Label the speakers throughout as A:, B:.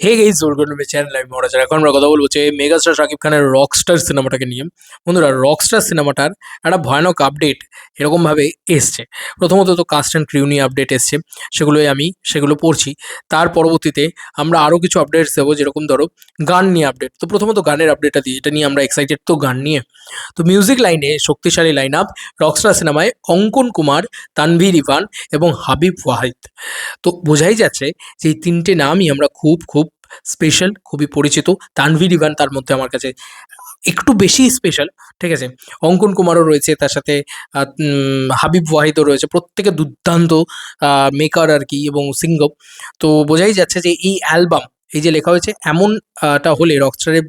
A: Hey guys, welcome to my channel. আমি মহারাজ। এখন আমরা কথা বলবো যে মেগাস্টার শাকিব খানের রকস্টার সিনেমাটাকে নিয়ে। বন্ধুরা, রকস্টার সিনেমাটার একটা ভয়ানক আপডেট এরকমভাবে এসছে। প্রথমত তো কাস্ট অ্যান্ড ক্রিউ নিয়ে আপডেট এসছে, সেগুলো পড়ছি। তার পরবর্তীতে আমরা আরও কিছু আপডেটস দেবো, যেরকম ধরো গান নিয়ে আপডেট। তো প্রথমত গানের আপডেটটা দিই, এটা নিয়ে আমরা এক্সাইটেড তো গান নিয়ে। তো মিউজিক লাইনে শক্তিশালী লাইন আপ রকস্টার সিনেমায় অঙ্কন কুমার, তানভীর ইরফান এবং হাবিব ওয়াহিদ। তো বোঝাই যাচ্ছে যে এই তিনটে নামই আমরা খুব খুব স্পেশাল, খুবই পরিচিত। তানভীর ইরফান তার মধ্যে আমার কাছে একটু বেশি স্পেশাল, ঠিক আছে। অঙ্কন কুমারও রয়েছে তার সাথে, হাবিব ওয়াহিদও রয়েছে, প্রত্যেকে দুর্দান্ত মেকার আর কি এবং সিঙ্গর। তো বোঝাই যাচ্ছে যে এই অ্যালবাম, এই যে লেখা হয়েছে এমনটা হলে রকস্টারের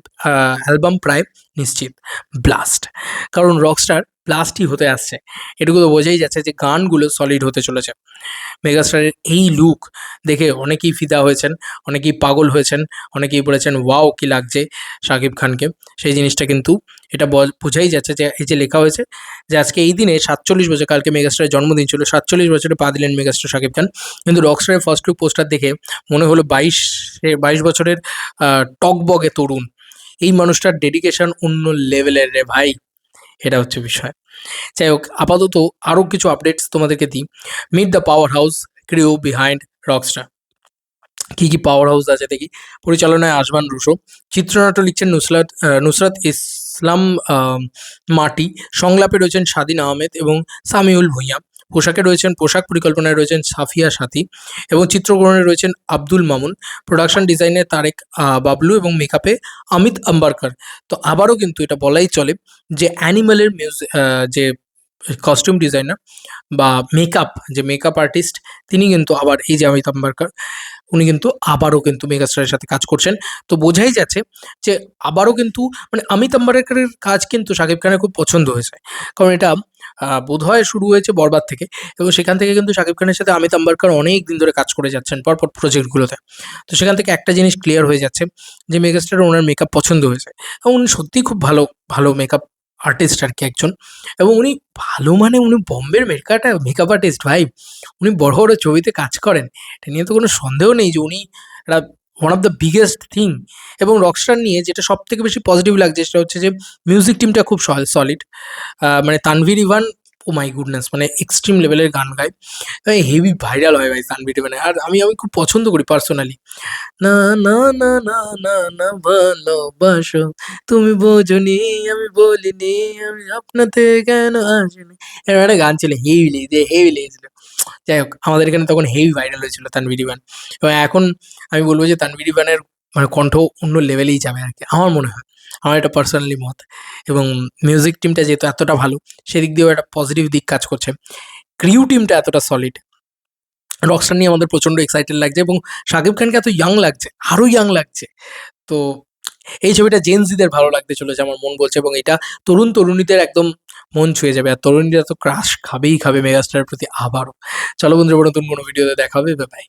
A: অ্যালবাম প্রায় নিশ্চিত ব্লাস্ট। কারণ রকস্টার ব্লাস্টই হতে আসছে, এটুকু তো বোঝাই যাচ্ছে যে গানগুলো সলিড হতে চলেছে। মেগাস্টারের এই লুক দেখে অনেকেই ফিদা হয়েছেন, অনেকেই পাগল হয়েছেন, অনেকেই বলেছেন ওয়াও কি লাগছে শাকিব খানকে। সেই জিনিসটা কিন্তু এটা বোঝাই যাচ্ছে যে এই যে লেখা হয়েছে যে আজকে এই দিনে 47 বছর, কালকে মেগাস্টারের জন্মদিন ছিল, 47 বছরে পা দিলেন মেগাস্টার শাকিব খান। কিন্তু রকস্টারের ফার্স্ট লুক পোস্টার দেখে মনে হলো 22 বছরের টকবগে তরুণ। এই মানুষটার ডেডিকেশন অন্য লেভেলের রে ভাই, এটা হচ্ছে বিষয়। যাই হোক, আপাতত আরও কিছু আপডেটস তোমাদেরকে দিই। Meet the power house crew behind Rockstar. কী কী পাওয়ার হাউস আছে দেখি। পরিচালনায় আসমান রুশো, চিত্রনাট্য লিখছেন নুসরাত ইসলাম মাটি, সংলাপে রয়েছেন স্বাধীন আহমেদ এবং সামিউল ভূঁইয়া, পোশাক পরিকল্পনায় রয়েছেন সাফিয়া সাথী এবং চিত্রগ্রহণে রয়েছেন আব্দুল মামুন, প্রোডাকশন ডিজাইনে তারেক বাবলু এবং মেকআপে অমিত আম্বারকর। তো আবারও কিন্তু এটা বলাই চলে যে অ্যানিমালের যে কস্টিউম ডিজাইনার বা মেকআপ আর্টিস্ট, তিনি কিন্তু আবার এই যে অমিত আম্বারকর, উনি কিন্তু আবারও কিন্তু মেগাস্টারের সাথে কাজ করছেন। তো বোঝাই যাচ্ছে যে আবারও কিন্তু মানে অমিত আম্বারকরের কাজ কিন্তু শাকিব খানের খুব পছন্দ হয়েছে। কারণ এটা বোধহয় শুরু হয়েছে বরবাদ থেকে, এবং সেখান থেকে কিন্তু শাকিব খানের সাথে অমিত আম্বারকর অনেক দিন ধরে কাজ করে যাচ্ছেন পরপর প্রজেক্টগুলোতে। তো সেখান থেকে একটা জিনিস ক্লিয়ার হয়ে যাচ্ছে যে মেগাস্টারের ওনার মেকআপ পছন্দ হয়েছে, এবং উনি সত্যিই খুব ভালো ভালো মেকআপ আর্টিস্ট আর কি একজন। এবং উনি ভালো মানে উনি বম্বের মেকআপ আর্টিস্ট ভাই। উনি বড় বড় ছবিতে কাজ করেন, এটা নিয়ে তো কোনো সন্দেহ নেই যে উনি একটা one of the biggest thing. এবং রকস্টার নিয়ে যেটা সব থেকে বেশি পজিটিভ লাগছে সেটা হচ্ছে যে মিউজিক টিমটা খুব সলিড। মানে Tanvir Evan, oh my goodness, মানে এক্সট্রিম লেভেলের গান গায়, হেভি ভাইরাল হয় ভাই তানভীর ইভানে। আর আমি খুব পছন্দ করি পার্সোনালি। না না না না না না ভালোবাসো, তুমি বোঝনি, আমি বলিনি, আমি আপনাতে কেন আসিনি। এরকম একটা গান ছিল, হেভি লেগেছিল। যাই হোক, আমাদের এখানে তখন হেভি ভাইরাল হয়েছিল তানভীর ইভান। এবং এখন আমি বলবো যে তানভীর ইভানের মানে কণ্ঠ অন্য লেভেলেই যাবে আর কি, আমার মনে হয়। আমার এটা পার্সোনালি মত। এবং মিউজিক টিমটা যেহেতু এতটা ভালো, সেদিক দিয়েও একটা পজিটিভ দিক কাজ করছে। ক্রিউ টিমটা এতটা সলিড, রকস্টার নিয়ে আমাদের প্রচণ্ড এক্সাইটেড লাগছে। এবং শাকিব খানকে এত ইয়াং লাগছে, আরও ইয়াং লাগছে। তো এই ছবিটা জেনজিদের ভালো লাগতে চলেছে আমার মন বলছে, এবং এটা তরুণ তরুণীদের একদম মন ছুঁয়ে যাবে। আর তরুণীরা তো ক্রাশ খাবেই খাবে মেগাস্টারের প্রতি আবারও। চলো বন্ধুরা, নতুন কোনো ভিডিওতে দেখা হবে। Bye bye.